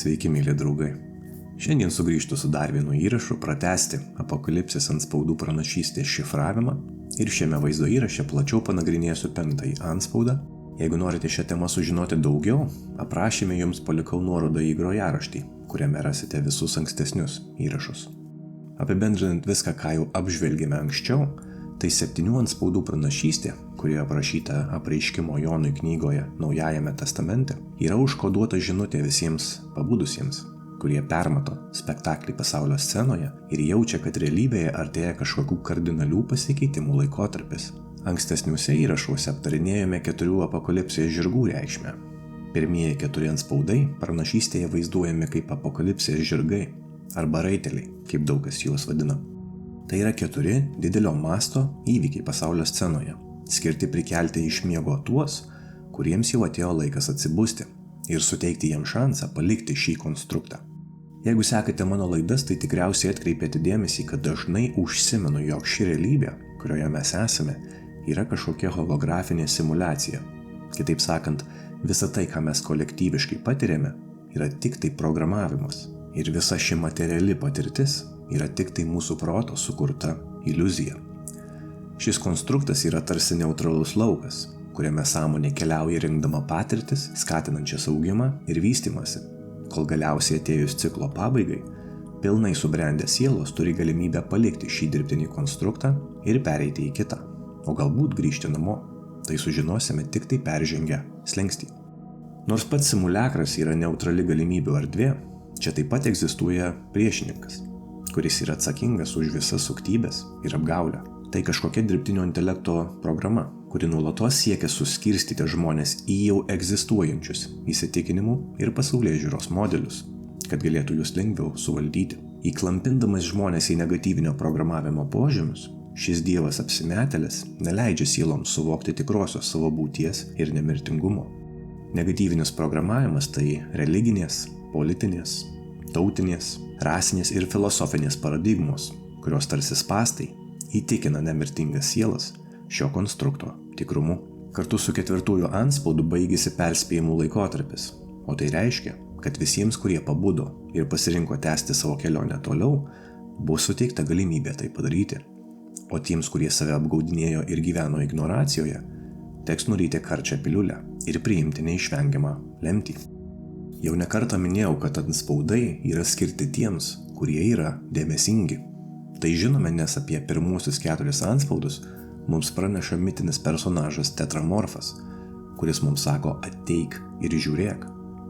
Sveiki, mėly draugai. Šiandien sugrįžtu su dar vienu įrašu pratęsti apokalipsės antspaudų pranašystės šifravimą ir šiame vaizdo įraše plačiau panagrinėsiu 5 antspaudą. Jeigu norite šią temą sužinoti daugiau, aprašyme jums palikau nuorodą į grojaraštį, kuriame rasite visus ankstesnius įrašus. Apibendrinant viską, ką jau apžvelgėme anksčiau, tai 7 antspaudų pranašystė, kuri aprašyta apreiškimo Jonui knygoje Naujajame testamente, yra užkoduota žinutė visiems pabudusiems, kurie permato spektaklį pasaulio scenoje ir jaučia, kad realybėje artėja kažkokių kardinalių pasikeitimų laikotarpis. Ankstesniuose įrašuose aptarinėjome 4 apokalipsės žirgų reikšmę. Pirmieji 4 antspaudai pranašystėje vaizduojami kaip apokalipsės žirgai arba raiteliai, kaip daug kas juos vadina. Tai yra 4 didelio masto įvykiai pasaulio scenoje, skirti prikelti iš miego tuos, kuriems jau atėjo laikas atsibusti ir suteikti jiems šansą palikti šį konstruktą. Jeigu sekate mano laidas, tai tikriausiai atkreipėte dėmesį, kad dažnai užsimenu, jog ši realybė, kurioje mes esame, yra kažkokia holografinė simulacija. Kitaip sakant, visa tai, ką mes kolektyviškai patiriame, yra tik tai programavimas. Ir visa ši materiali patirtis yra tik tai mūsų proto sukurta iliuzija. Šis konstruktas yra tarsi neutralus laukas, kuriame sąmonė keliauja rinkdama patirtis, skatinančias augimą ir vystymąsi, kol galiausiai atėjus ciklo pabaigai, pilnai subrendę sielos turi galimybę palikti šį dirbtinį konstruktą ir pereiti į kitą, o galbūt grįžti namo. Tai sužinosime tik tai peržengę slenkstį. Nors pats simuliakras yra neutrali galimybių erdvė, čia taip pat egzistuoja priešininkas, kuris yra atsakingas už visas suktybes ir apgaulę. Tai kažkokia dirbtinio intelekto programa, kuri nuolatos siekia suskirstyti žmonės į jau egzistuojančius įsitikinimų ir pasaulėžiūros modelius, kad galėtų juos lengviau suvaldyti. Įklampindamas žmonės į negatyvinio programavimo požymius, šis dievas apsimetėlis neleidžia sieloms suvokti tikrosios savo būties ir nemirtingumo. Negatyvinis programavimas tai religinės, politinės, tautinės, rasinės ir filosofinės paradigmos, kurios tarsi spąstai įtikina nemirtingas sielas šio konstrukto tikrumu. Kartu su 4 antspaudu baigėsi perspėjimų laikotarpis, o tai reiškia, kad visiems, kurie pabudo ir pasirinko tęsti savo kelionę toliau, bus suteikta galimybė tai padaryti. O tiems, kurie save apgaudinėjo ir gyveno ignoracijoje, teks nuryti karčią piliulę ir priimti neišvengiamą lemtį. Jau nekartą minėjau, kad antspaudai yra skirti tiems, kurie yra dėmesingi. Tai žinome, nes apie pirmuosius 4 antspaudus mums praneša mitinis personažas Tetramorfas, kuris mums sako ateik ir žiūrėk,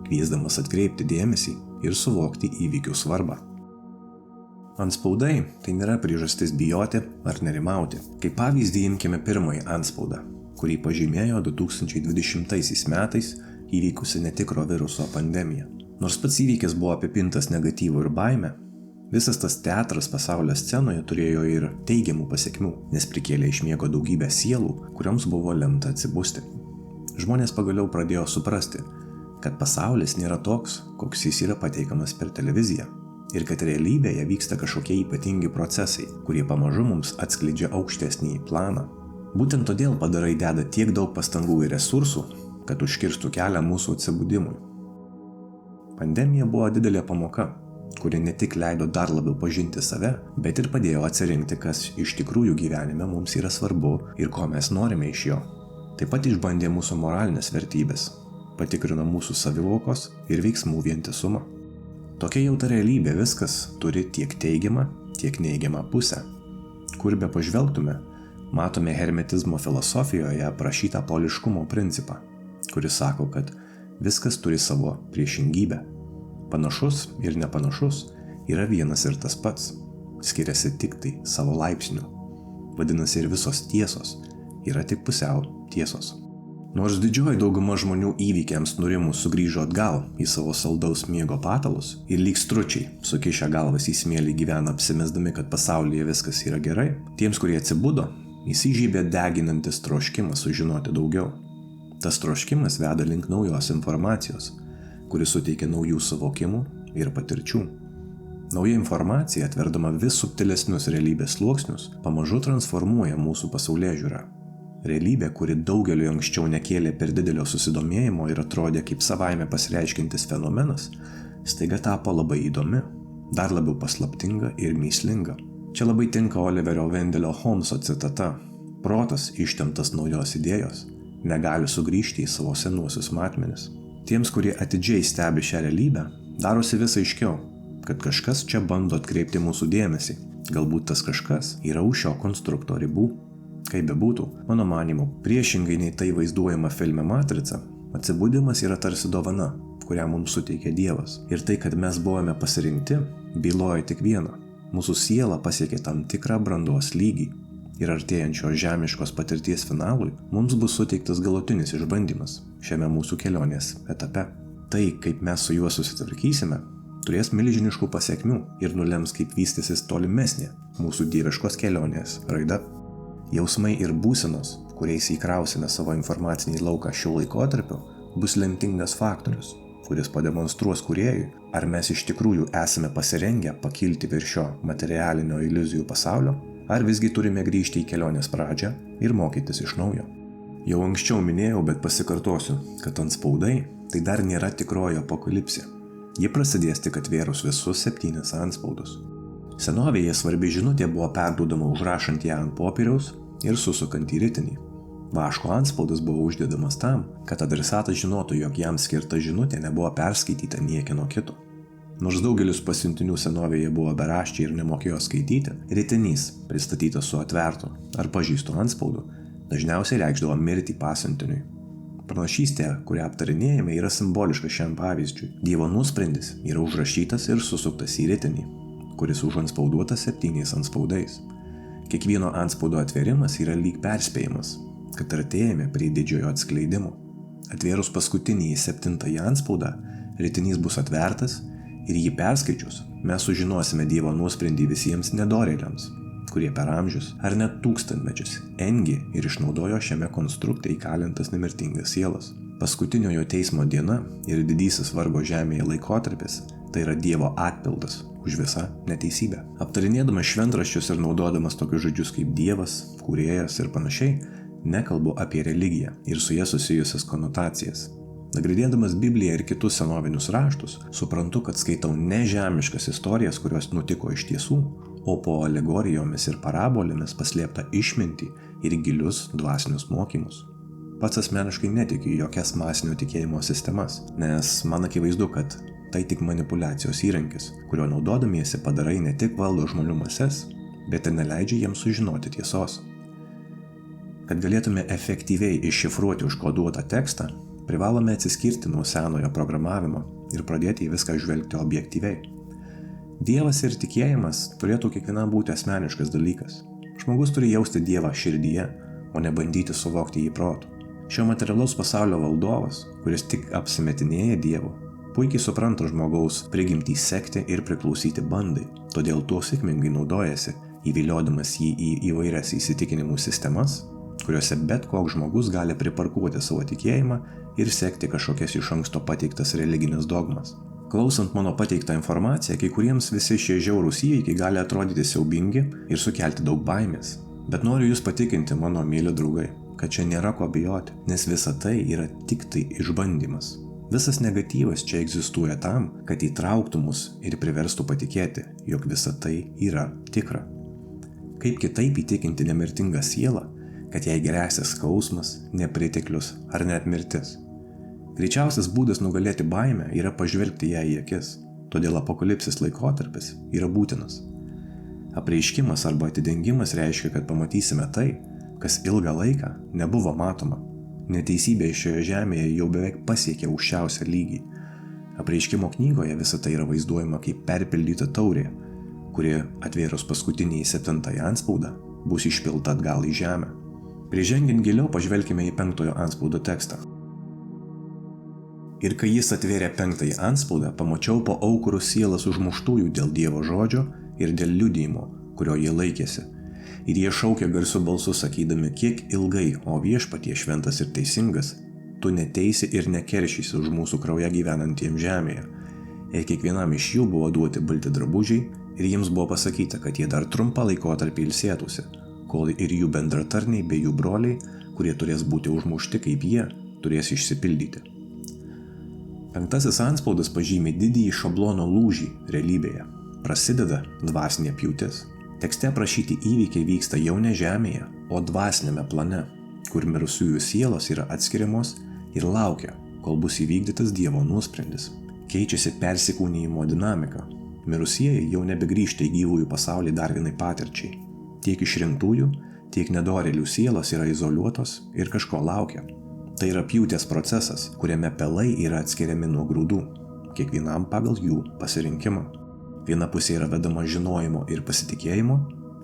kviesdamas atkreipti dėmesį ir suvokti įvykių svarbą. Antspaudai tai nėra priežastis bijoti ar nerimauti. Kaip pavyzdį imkime 1 antspaudą, kurį pažymėjo 2020 metais įvykusi netikro viruso pandemija. Nors pats įvykis buvo apipintas negatyvu ir baime, visas tas teatras pasaulio scenoje turėjo ir teigiamų pasekmių, nes prikėlė iš miego daugybę sielų, kurioms buvo lemta atsibusti. Žmonės pagaliau pradėjo suprasti, kad pasaulis nėra toks, koks jis yra pateikamas per televiziją, ir kad realybėje vyksta kažkokie ypatingi procesai, kurie pamažu mums atskleidžia aukštesnį planą. Būtent todėl padarai deda tiek daug pastangų ir resursų, kad užkirstų kelią mūsų atsibudimui. Pandemija buvo didelė pamoka, kuri ne tik leido dar labiau pažinti save, bet ir padėjo atsirinkti, kas iš tikrųjų gyvenime mums yra svarbu ir ko mes norime iš jo. Taip pat išbandė mūsų moralinės vertybės, patikrino mūsų savivokos ir veiksmų vientisumą. Tokia jau ta realybė, viskas turi tiek teigiamą, tiek neigiamą pusę. Kur be pažvelgtume, matome hermetizmo filosofijoje aprašytą poliškumo principą, kuris sako, kad viskas turi savo priešingybę. Panašus ir nepanašus yra vienas ir tas pats, skiriasi tik tai savo laipsniu. Vadinasi, ir visos tiesos yra tik pusiau tiesos. Nors didžioji dauguma žmonių įvykiams nurimus sugrįžo atgal į savo saldaus miego patalus ir lyg stručiai sukišę galvas į smėlį gyvena apsimesdami, kad pasaulyje viskas yra gerai, tiems, kurie atsibudo, įsižiebė deginantis troškimas sužinoti daugiau. Tas troškimas veda link naujos informacijos, kuris suteikia naujų suvokimų ir patirčių. Nauja informacija, atverdama vis subtilesnius realybės sluoksnius, pamažu transformuoja mūsų pasaulėžiūrą. Realybė, kuri daugeliui anksčiau nekėlė per didelio susidomėjimo ir atrodė kaip savaime pasireiškintis fenomenas, staiga tapo labai įdomi, dar labiau paslaptinga ir mįslinga. Čia labai tinka Oliverio Vendelio Holmeso citata: protas, ištemptas naujos idėjos, negali sugrįžti į savo senuosius matmenis. Tiems, kurie atidžiai stebi šią realybę, darosi vis aiškiau, kad kažkas čia bando atkreipti mūsų dėmesį. Galbūt tas kažkas yra už šio konstrukto ribų. Kaip bebūtų, mano manymu, priešingai nei tai vaizduojama filme Matrica, atsibudimas yra tarsi dovana, kurią mums suteikė Dievas. Ir tai, kad mes buvome pasirinkti, byloja tik vieną. Mūsų siela pasiekė tam tikrą brandos lygį. Ir artėjančios žemiškos patirties finalui mums bus suteiktas galutinis išbandymas šiame mūsų kelionės etape. Tai, kaip mes su juo susitvarkysime, turės milžiniškų pasekmių ir nulems, kaip vystysis tolimesnė mūsų dieviškos kelionės raida. Jausmai ir būsenos, kuriais įkrausime savo informacinį lauką šiuo laikotarpiu, bus lemtingas faktorius, kuris pademonstruos kūrėjui, ar mes iš tikrųjų esame pasirengę pakilti virš šio materialinio iliuzijų pasaulio, ar visgi turime grįžti į kelionės pradžią ir mokytis iš naujo. Jau anksčiau minėjau, bet pasikartosiu, kad antspaudai tai dar nėra tikroji apokalipsė. Ji prasidės tik atvėrus visus 7 antspaudus. Senovėje svarbi žinutė buvo perduodama užrašant ją ant popieriaus ir susukant į ritinį. Vaško antspaudas buvo uždedamas tam, kad adresatas žinotų, jog jam skirta žinutė nebuvo perskaityta niekieno kito. Nors daugelis pasiuntinių senovėje buvo beraščiai ir nemokėjo skaityti, ritinys, pristatytas su atvertu ar pažįstu antspaudu, dažniausiai reikšdavo mirtį pasiuntiniui. Pranašystė, kurią aptarinėjame, yra simboliška šiam pavyzdžiui. Dievo nuosprendis yra užrašytas ir susuktas į ritinį, kuris užantspauduotas 7 antspaudais. Kiekvieno antspaudo atvėrimas yra lyg perspėjimas, kad artėjame prie didžiojo atskleidimo. Atvėrus paskutinį 7 antspaudą, ritinys bus atvertas ir jį perskaičius mes sužinosime Dievo nuosprendį visiems nedorėliams, kurie per amžius ar net tūkstantmečius engė ir išnaudojo šiame konstrukte įkalintas nemirtingas sielas. Paskutiniojo teismo diena ir didysis vargo žemėje laikotarpis tai yra Dievo atpildas už visą neteisybę. Aptarinėdamas šventraščius ir naudodamas tokius žodžius kaip Dievas, kūrėjas ir panašiai, nekalbu apie religiją ir su jie susijusias konotacijas. Nagrinėdamas Bibliją ir kitus senovinius raštus, suprantu, kad skaitau ne žemiškas istorijas, kurios nutiko iš tiesų, o po alegorijomis ir parabolėmis paslėptą išmintį ir gilius dvasinius mokymus. Pats asmeniškai netikiu jokias masinio tikėjimo sistemas, nes man akivaizdu, kad tai tik manipulacijos įrankis, kurio naudodamiesi padarai ne tik valdo žmonių mases, bet ir neleidžia jiems sužinoti tiesos. Kad galėtume efektyviai iššifruoti užkoduotą tekstą, privalome atsiskirti nuo senojo programavimo ir pradėti į viską žvelgti objektyviai. Dievas ir tikėjimas turėtų kiekvienam būti asmeniškas dalykas. Žmogus turi jausti Dievą širdyje, o ne bandyti suvokti jį protu. Šio materialaus pasaulio valdovas, kuris tik apsimetinėja Dievu, puikiai supranta žmogaus prigimtį sekti ir priklausyti bandai, todėl tuo sėkmingai naudojasi, įviliodamas jį į įvairias įsitikinimų sistemas, kuriuose bet koks žmogus gali priparkuoti savo tikėjimą ir sekti kažkokias iš anksto pateiktas religinės dogmas. Klausant mano pateiktą informaciją, kai kuriems visi šie žiaurūs įvykiai gali atrodyti siaubingi ir sukelti daug baimės. Bet noriu jūs patikinti, mano myli draugai, kad čia nėra ko bijoti, nes visa tai yra tik tai išbandymas. Visas negatyvas čia egzistuoja tam, kad įtrauktų mus ir priverstų patikėti, jog visa tai yra tikra. Kaip kitaip įtikinti nemirtingą sielą, kad jai gresia skausmas, nepriteklius ar net mirtis? Greičiausias būdas nugalėti baimę yra pažvelgti ją į akis, todėl apokalipsės laikotarpis yra būtinas. Apreiškimas arba atidengimas reiškia, kad pamatysime tai, kas ilgą laiką nebuvo matoma. Neteisybė šioje žemėje jau beveik pasiekė aukščiausią lygį. Apreiškimo knygoje visa tai yra vaizduojama kaip perpildyta taurė, kuri atvėrus paskutinį 7 antspaudą bus išpilta atgal į žemę. Prižengiant giliau pažvelkime į 5 antspaudo tekstą. Ir kai jis atvėrė 5 antspaudą, pamačiau po aukurų sielas užmuštųjų dėl Dievo žodžio ir dėl liudijimo, kurio jie laikėsi. Ir jie šaukė garsiu balsu, sakydami, kiek ilgai, o Viešpatie šventas ir teisingas, tu neteisi ir nekeršysi už mūsų kraują gyvenantiems žemėje. Ir kiekvienam iš jų buvo duoti balti drabužiai, ir jiems buvo pasakyta, kad jie dar trumpą laikotarpį ilsėtųsi, kol ir jų bendratarniai bei jų broliai, kurie turės būti užmušti kaip jie, turės išsipildyti. Penktasis antspaudas pažymi didįjį šablono lūžį realybėje. Prasideda dvasinė pjūtis. Tekste aprašyti įvykiai vyksta jau ne žemėje, o dvasinėme plane, kur mirusiųjų sielos yra atskiriamos ir laukia, kol bus įvykdytas Dievo nuosprendis. Keičiasi persikūnijimo dinamika. Mirusieji jau nebegrįžta į gyvųjų pasaulį dar vienai patirčiai. Tiek išrinktųjų, tiek nedorėlių sielos yra izoliuotos ir kažko laukia. Tai yra pjūties procesas, kuriame pelai yra atskiriami nuo grūdų, kiekvienam pagal jų pasirinkimą. Viena pusė yra vedama žinojimo ir pasitikėjimo,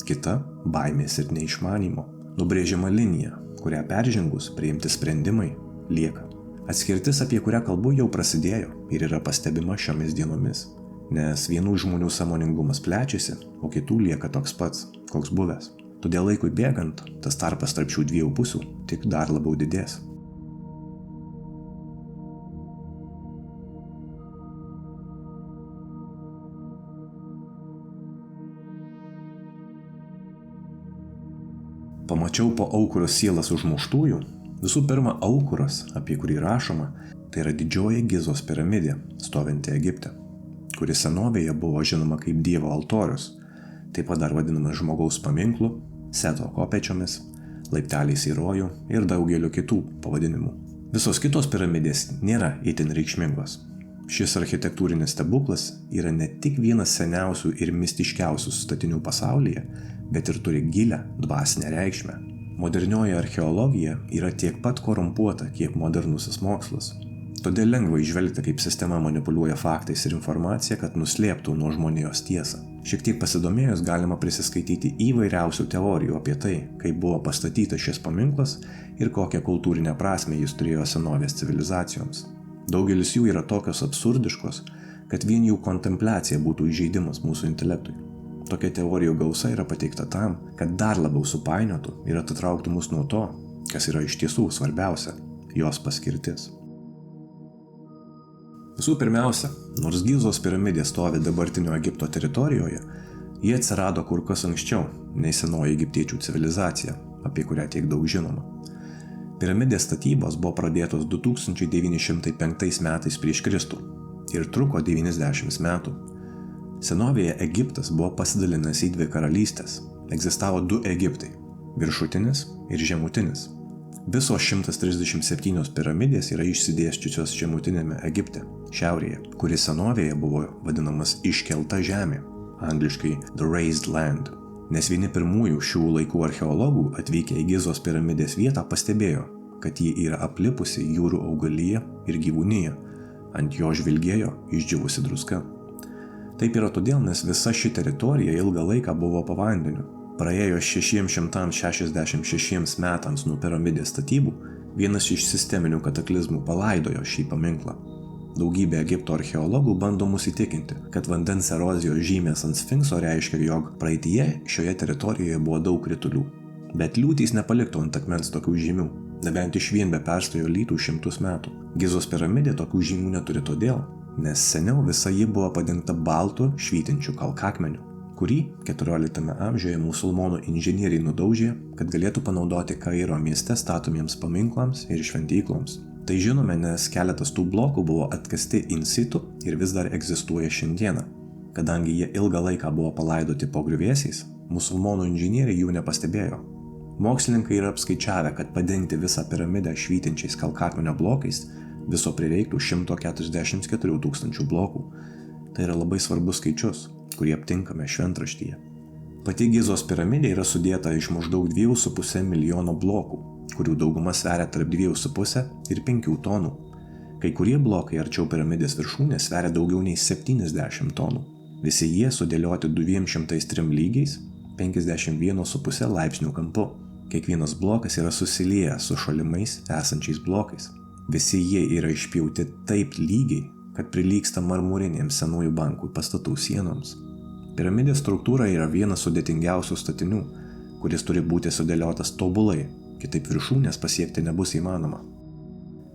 kita – baimės ir neišmanymo. Nubrėžiama linija, kurią peržengus priimti sprendimai lieka. Atskirtis, apie kurią kalbu, jau prasidėjo ir yra pastebima šiomis dienomis, nes vienų žmonių sąmoningumas plečiasi, o kitų lieka toks pats, koks buvęs. Todėl laikui bėgant, tas tarpas tarp šių dviejų pusių tik dar labiau didės. Pamačiau po aukuros sielas užmuštųjų. Visų pirma, aukuras, apie kurį rašoma, tai yra didžioji Gizos piramidė, stovinti Egipte, kuri senovėje buvo žinoma kaip Dievo altorius, taip pat dar vadinamas žmogaus paminklu, Seto kopėčiomis, laipteliais į rojų ir daugeliu kitų pavadinimų. Visos kitos piramidės nėra itin reikšmingos. Šis architektūrinis stebuklas yra ne tik vienas seniausių ir mistiškiausių statinių pasaulyje, bet ir turi gilią dvasinę reikšmę. Modernioji archeologija yra tiek pat korumpuota, kiek modernusis mokslas. Todėl lengva įžvelgti, kaip sistema manipuliuoja faktais ir informacija, kad nuslėptų nuo žmonijos tiesą. Šiek tiek pasidomėjus galima prisiskaityti įvairiausių teorijų apie tai, kaip buvo pastatytas šis paminklas ir kokią kultūrinę prasmę jis turėjo senovės civilizacijoms. Daugelis jų yra tokios absurdiškos, kad vien jų kontempliacija būtų įžeidimas mūsų intelektui. Tokia teorijų gausa yra pateikta tam, kad dar labiau supainiotų ir atitrauktų mus nuo to, kas yra iš tiesų svarbiausia – jos paskirtis. Visų pirmiausia, nors Gizos piramidė stovi dabartinio Egipto teritorijoje, jie atsirado kur kas anksčiau nei senoji egiptiečių civilizacija, apie kurią tiek daug žinoma. Piramidės statybos buvo pradėtos 2905 metais prieš Kristų ir truko 90 metų. Senovėje Egiptas buvo pasidalinęs į dvi karalystės. Egzistavo du Egiptai – viršutinis ir žemutinis. Visos 137 piramidės yra išsidėsčiusios žemutinėme Egipte, šiaurėje, kuris senovėje buvo vadinamas iškelta žemė, angliškai The Raised Land. Nes vieni pirmųjų šių laikų archeologų atvykę į Gizos piramidės vietą pastebėjo, kad ji yra aplipusi jūrų augalija ir gyvūnija, ant jo žvilgėjo išdžiūvusi druska. Taip yra todėl, nes visa ši teritorija ilgą laiką buvo po vandeniu. Praėjus 666 metams nuo piramidės statybų, vienas iš sisteminių kataklizmų palaidojo šį paminklą. Daugybė Egipto archeologų bando mus įtikinti, kad vandens erozijos žymės ant Sfinkso reiškia, jog praeityje šioje teritorijoje buvo daug kritulių. Bet liūtys nepaliktų ant akmens tokių žymių, nebent išvien be perstojo lytų 100 metų. Gizos piramidė tokių žymių neturi todėl, nes seniau visa ji buvo padengta baltu švytinčiu kalkakmeniu, kurį 14 amžiuje musulmonų inžinieriai nudaužė, kad galėtų panaudoti Kairo mieste statomiems paminklams ir šventykloms. Tai žinome, nes keletas tų blokų buvo atkasti in situ ir vis dar egzistuoja šiandieną. Kadangi jie ilgą laiką buvo palaidoti po griuvėsiais, musulmonų inžinieriai jų nepastebėjo. Mokslininkai yra apskaičiavę, kad padengti visą piramidę švytinčiais kalkakmenio blokais viso prireiktų 144 000 blokų. Tai yra labai svarbus skaičius, kurį aptinkame šventraštyje. Pati Gizos piramidė yra sudėta iš maždaug 2,5 milijono blokų, kurių dauguma sveria tarp 2,5 ir 5 tonų. Kai kurie blokai arčiau piramidės viršūnės sveria daugiau nei 70 tonų. Visi jie sudėlioti 203 lygiais, 51,5 laipsnių kampu. Kiekvienas blokas yra susiliejęs su šalimais esančiais blokais. Visi jie yra išpjauti taip lygiai, kad prilygsta marmurinėms senųjų bankų pastatų sienoms. Piramidės struktūra yra vienas sudėtingiausių statinių, kuris turi būti sudėliotas tobulai, kitaip viršūnės pasiekti nebus įmanoma.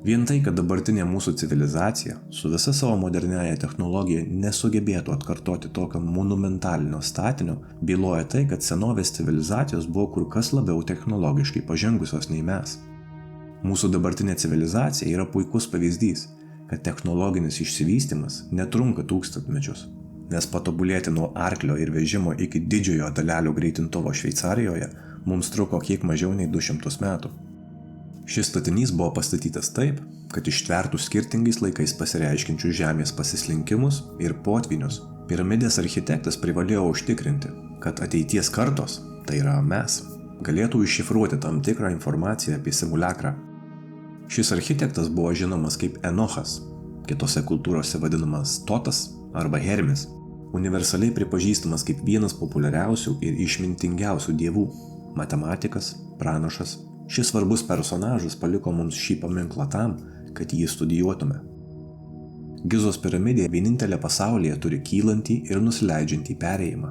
Vien tai, kad dabartinė mūsų civilizacija su visa savo moderniaja technologija nesugebėtų atkartoti tokio monumentalinio statinio, byloja tai, kad senovės civilizacijos buvo kur kas labiau technologiškai pažengusios nei mes. Mūsų dabartinė civilizacija yra puikus pavyzdys, kad technologinis išsivystymas netrunka tūkstantmečius, nes patobulėti nuo arklio ir vežimo iki didžiojo dalelių greitintuvo Šveicarijoje mums truko kiek mažiau nei 200 metų. Šis statinys buvo pastatytas taip, kad ištvertų skirtingais laikais pasireiškinčių žemės pasislinkimus ir potvinius. Piramidės architektas privalėjo užtikrinti, kad ateities kartos, tai yra mes, galėtų iššifruoti tam tikrą informaciją apie simuliakrą. Šis architektas buvo žinomas kaip Enochas, kitose kultūrose vadinamas Totas arba Hermis, universaliai pripažįstamas kaip vienas populiariausių ir išmintingiausių dievų, matematikas, pranašas. Šis svarbus personažas paliko mums šį paminklą tam, kad jį studijuotume. Gizos piramidė vienintelė pasaulyje turi kylantį ir nusileidžiantį perėjimą,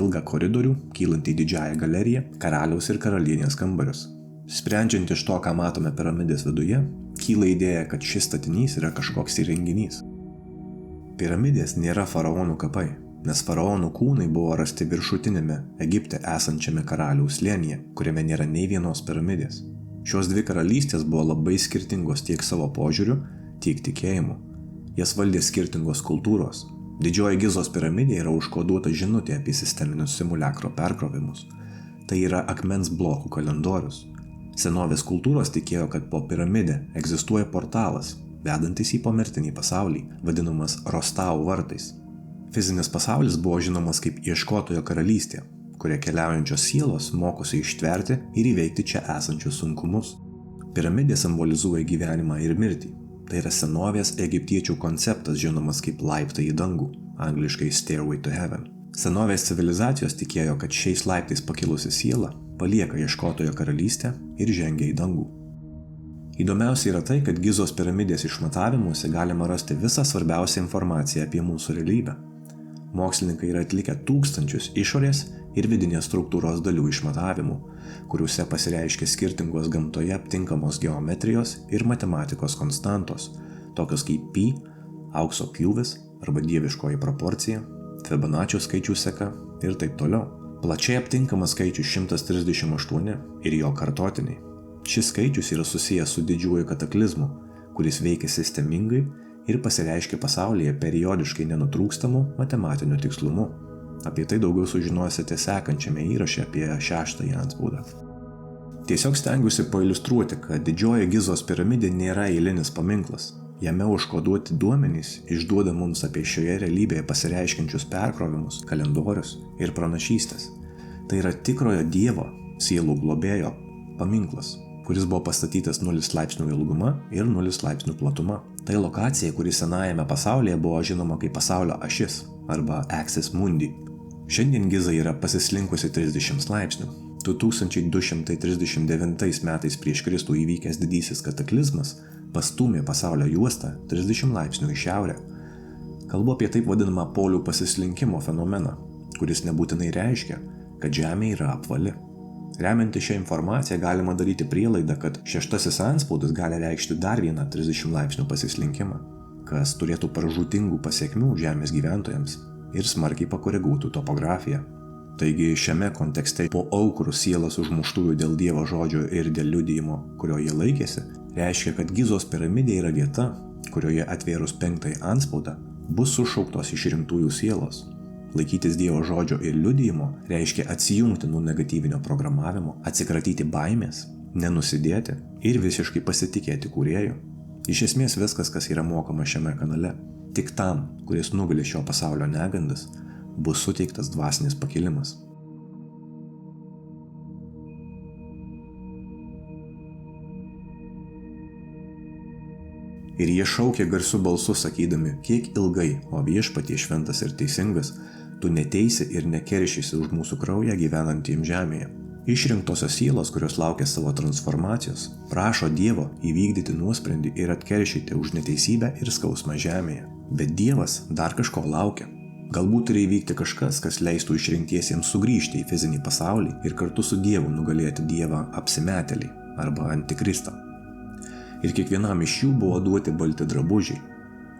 ilgą koridorių, kylantį didžiąją galeriją, karaliaus ir karalienės kambarius. Sprendžiant iš to, ką matome piramidės viduje, kyla idėja, kad šis statinys yra kažkoks įrenginys. Piramidės nėra faraonų kapai, nes faraonų kūnai buvo rasti viršutinėme Egipte esančiame karaliaus slėnyje, kuriame nėra nei vienos piramidės. Šios dvi karalystės buvo labai skirtingos tiek savo požiūriu, tiek tikėjimu. Jas valdė skirtingos kultūros. Didžioji Gizos piramidė yra užkoduota žinutė apie sisteminius simuliakro perkrovimus. Tai yra akmens blokų kalendorius. Senovės kultūros tikėjo, kad po piramidę egzistuoja portalas, vedantis į pomirtinį pasaulį, vadinamas Rostau vartais. Fizinis pasaulis buvo žinomas kaip ieškotojo karalystė, kuria keliaujančios sielos mokosi ištverti ir įveikti čia esančius sunkumus. Piramidė simbolizuoja gyvenimą ir mirtį. Tai yra senovės egiptiečių konceptas žinomas kaip laiptai į dangų, angliškai Stairway to Heaven. Senovės civilizacijos tikėjo, kad šiais laiptais pakilusi siela palieka ieškotojo karalystę ir žengia į dangų. Įdomiausia yra tai, kad Gizos piramidės išmatavimuose galima rasti visą svarbiausią informaciją apie mūsų realybę. Mokslininkai yra atlikę tūkstančius išorės ir vidinės struktūros dalių išmatavimų, kuriuose pasireiškia skirtingos gamtoje aptinkamos geometrijos ir matematikos konstantos, tokios kaip pi, aukso pjūvis arba dieviškoji proporcija, Fibonaccio skaičių seka ir taip toliau. Plačiai aptinkamas skaičius 138 ir jo kartotiniai. Šis skaičius yra susijęs su didžiuoju kataklizmu, kuris veikia sistemingai ir pasireiškia pasaulyje periodiškai nenutrūkstamu matematiniu tikslumu. Apie tai daugiau sužinosite sekančiame įraše apie 6-ąjį antspaudą. Tiesiog stengiuosi pailiustruoti, kad didžioji Gizos piramidė nėra eilinis paminklas. Jame užkoduoti duomenys išduoda mums apie šioje realybėje pasireiškiančius perkrovimus, kalendorius ir pranašystės. Tai yra tikrojo Dievo, sielų globėjo paminklas, kuris buvo pastatytas 0 laipsnių ilguma ir 0 laipsnių platuma. Tai lokacija, kuri senajame pasaulyje buvo žinoma kaip pasaulio ašis arba Axis Mundi. Šiandien Giza yra pasislinkusi 30 laipsnių. 2239 metais prieš Kristų įvykęs didysis kataklizmas pastūmė pasaulio juostą 30 laipsnių į šiaurę. Kalbu apie taip vadinamą polių pasislinkimo fenomeną, kuris nebūtinai reiškia, kad Žemė yra apvali. Remiantis šią informaciją galima daryti prielaidą, kad 6-asis antspaudas gali reikšti dar vieną 30 laipsnių pasislinkimą, kas turėtų pražūtingų pasekmių Žemės gyventojams ir smarkiai pakoreguotų topografiją. Taigi šiame kontekste po aukurų sielas užmuštųjų dėl Dievo žodžio ir dėl liudijimo, kurio jie laikėsi, reiškia, kad Gizos piramidė yra vieta, kurioje atvėrus 5-ąjį antspaudą bus sušauktos išrinktųjų sielos. Laikytis Dievo žodžio ir liudijimo reiškia atsijungti nuo negatyvinio programavimo, atsikratyti baimės, nenusidėti ir visiškai pasitikėti kūrėju. Iš esmės viskas, kas yra mokama šiame kanale. Tik tam, kuris nugali šio pasaulio negandas, bus suteiktas dvasinis pakilimas. Ir jie šaukė garsiu balsu sakydami, kiek ilgai, o Viešpatie šventas ir teisingas, tu neteisi ir nekeršysi už mūsų kraują gyvenantiem žemėje. Išrinktosios sielos, kurios laukia savo transformacijos, prašo Dievo įvykdyti nuosprendį ir atkeršyti už neteisybę ir skausmą žemėje. Bet Dievas dar kažko laukia. Galbūt turi įvykti kažkas, kas leistų išrinktiesiems sugrįžti į fizinį pasaulį ir kartu su Dievu nugalėti Dievą apsimetėlį arba antikristą. Ir kiekvienam iš jų buvo duoti balti drabužiai.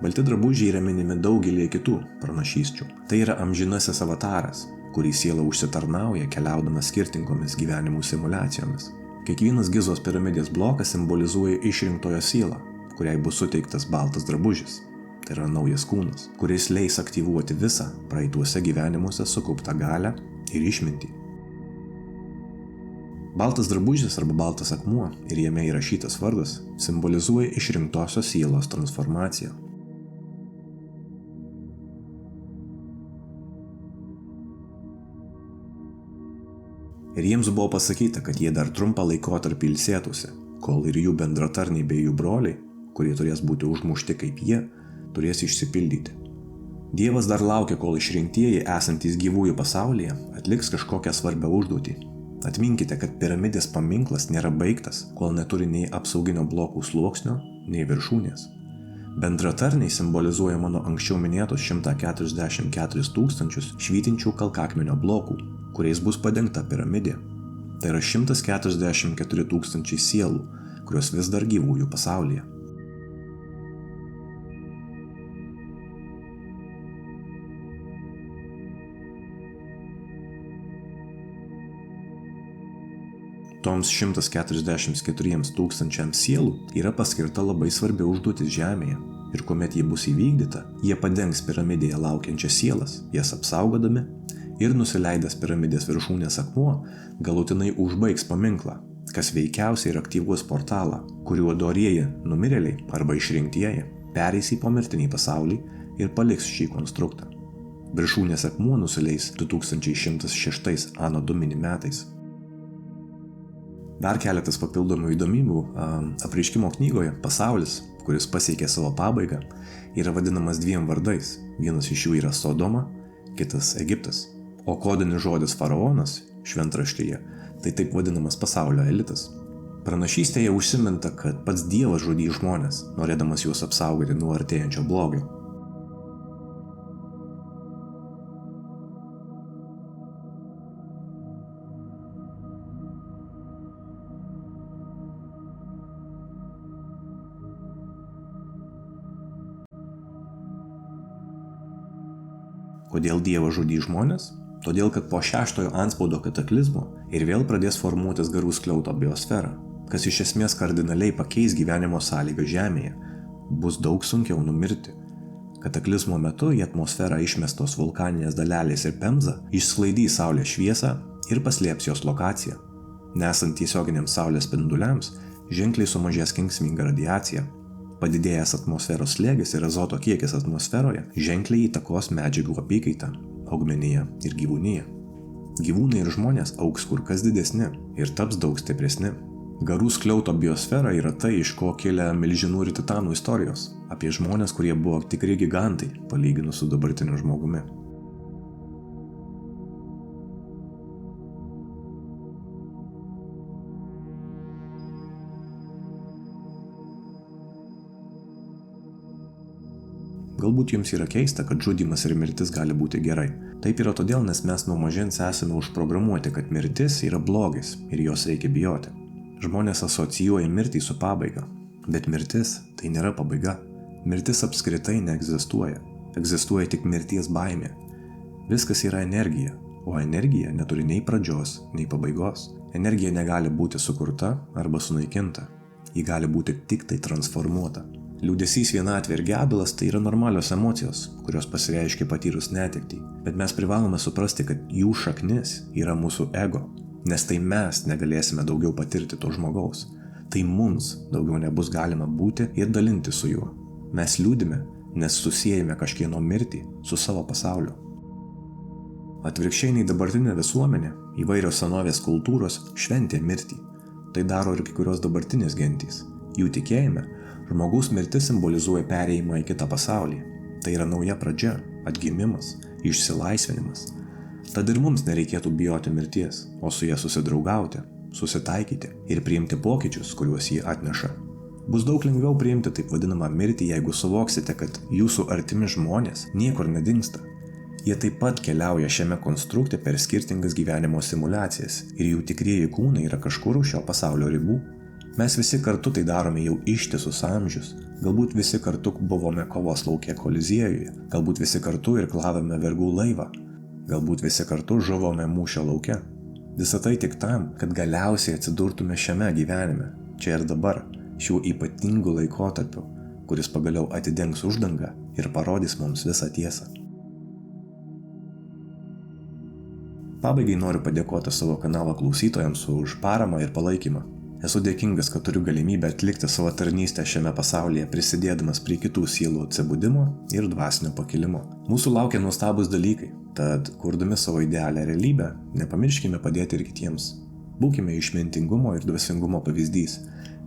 Balti drabužiai yra minimi daugelį kitų pranašysčių. Tai yra amžinasis avataras, kurį siela užsitarnauja keliaudamas skirtingomis gyvenimų simuliacijomis. Kiekvienas Gizos piramidės blokas simbolizuoja išrinktojo sielą, kuriai bus suteiktas baltas drabužis. Tai yra naujas kūnas, kuris leis aktyvuoti visą praeituose gyvenimuose sukauptą galią ir išmintį. Baltas drabužis arba baltas akmuo ir jame įrašytas vardas simbolizuoja išrinktosios sielos transformaciją. Ir jiems buvo pasakyta, kad jie dar trumpą laikotarpį ilsėtųsi, kol ir jų bendratarniai bei jų broliai, kurie turės būti užmušti kaip jie, turės išsipildyti. Dievas dar laukia, kol išrinktieji esantys gyvųjų pasaulyje atliks kažkokią svarbią užduotį. Atminkite, kad piramidės paminklas nėra baigtas, kol neturi nei apsauginio blokų sluoksnio, nei viršūnės. Bendratarniai simbolizuoja mano anksčiau minėtus 144 000 švytinčių kalkakmenio blokų, kuriais bus padengta piramidė. Tai yra 144 000 sielų, kurios vis dar gyvųjų pasaulyje. Toms 144 000 sielų yra paskirta labai svarbi užduotis žemėje ir kuomet ji bus įvykdyta, jie padengs piramidėje laukiančias sielas, jas apsaugodami ir nusileidęs piramidės viršūnės akmuo galutinai užbaigs paminklą, kas veikiausiai ir aktyvuos portalą, kuriuo dorieji numirėliai arba išrinktieji pereis į pomirtinį pasaulį ir paliks šį konstruktą. Viršūnės akmuo nusileis 2106 Ano Domini metais. Dar keletas papildomų įdomybių. Apreiškimo knygoje pasaulis, kuris pasiekė savo pabaigą, yra vadinamas dviem vardais. Vienas iš jų yra Sodoma, kitas Egiptas. O kodinis žodis faraonas šventraštyje tai taip vadinamas pasaulio elitas. Pranašystėje užsiminta, kad pats Dievas žudys žmones, norėdamas juos apsaugoti nuo artėjančio blogio. Kodėl Dievas žudys žmonės? Todėl, kad po 6 antspaudo kataklizmo ir vėl pradės formuotis garų skliauto biosfera, kas iš esmės kardinaliai pakeis gyvenimo sąlygą Žemėje. Bus daug sunkiau numirti. Kataklizmo metu į atmosferą išmestos vulkaninės dalelės ir pemza išsklaidys Saulės šviesą ir paslėps jos lokaciją. Nesant tiesioginiams Saulės spinduliams, ženkliai sumažės kenksminga radiacija. Padidėjęs atmosferos slėgis ir azoto kiekis atmosferoje ženkliai įtakos medžiagų apykaitą, augmeniją ir gyvūniją. Gyvūnai ir žmonės augs kur kas didesni ir taps daug stipresni. Garų skliauto biosfera yra tai, iš ko kilę milžinų ir titanų istorijos, apie žmonės, kurie buvo tikri gigantai, palyginus su dabartiniu žmogumi. Galbūt jums yra keista, kad žudymas ir mirtis gali būti gerai. Taip yra todėl, nes mes nuo mažens esame užprogramuoti, kad mirtis yra blogis ir jos reikia bijoti. Žmonės asocijuoja mirtį su pabaiga, bet mirtis tai nėra pabaiga. Mirtis apskritai neegzistuoja. Egzistuoja tik mirties baimė. Viskas yra energija, o energija neturi nei pradžios, nei pabaigos. Energija negali būti sukurta arba sunaikinta. Ji gali būti tik tai transformuota. Liūdesys, vienatvė ir gedulas tai yra normalios emocijos, kurios pasireiškia patyrus netektį. Bet mes privalome suprasti, kad jų šaknis yra mūsų ego, nes tai mes negalėsime daugiau patirti to žmogaus. Tai mums daugiau nebus galima būti ir dalinti su juo. Mes liūdime, nes susiejame kažkieno mirtį su savo pasauliu. Atvirkščiai nei dabartinė visuomenė, įvairios senovės kultūros šventė mirtį. Tai daro ir kai kurios dabartinės gentys. Jų tikėjime žmogaus mirtis simbolizuoja perėjimą į kitą pasaulį. Tai yra nauja pradžia, atgimimas, išsilaisvinimas. Tad ir mums nereikėtų bijoti mirties, o su ja susidraugauti, susitaikyti ir priimti pokyčius, kuriuos ji atneša. Bus daug lengviau priimti taip vadinamą mirtį, jeigu suvoksite, kad jūsų artimi žmonės niekur nedingsta. Jie taip pat keliauja šiame konstrukte per skirtingas gyvenimo simulacijas ir jų tikrieji kūnai yra kažkur už šio pasaulio ribų. Mes visi kartu tai darome jau ištisus amžius. Galbūt visi kartu buvome kovos lauke Koliziejuje, galbūt visi kartu irklavome vergų laivą, galbūt visi kartu žuvome mūšio lauke. Visa tai tik tam, kad galiausiai atsidurtume šiame gyvenime, čia ir dabar, šiuo ypatingu laikotarpiu, kuris pagaliau atidengs uždangą ir parodys mums visą tiesą. Pabaigai noriu padėkoti savo kanalo klausytojams už paramą ir palaikymą. Esu dėkingas, kad turiu galimybę atlikti savo tarnystę šiame pasaulyje, prisidėdamas prie kitų sielų atsibudimo ir dvasinio pakilimo. Mūsų laukia nuostabus dalykai, tad kurdami savo idealią realybę, nepamirškime padėti ir kitiems. Būkime išmintingumo ir dvasingumo pavyzdys,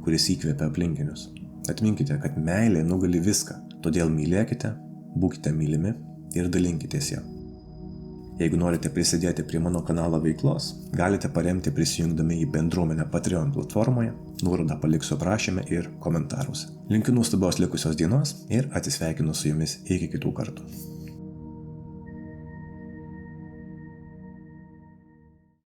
kuris įkvepia aplinkinius. Atminkite, kad meilė nugali viską, todėl mylėkite, būkite mylimi ir dalinkitės ją. Jeigu norite prisidėti prie mano kanalo veiklos, galite paremti prisijungdami į bendruomenę Patreon platformoje, nuorodą paliksiu aprašyme ir komentaruose. Linkiu nuostabios likusios dienos ir atsisveikinu su jumis iki kitų kartų.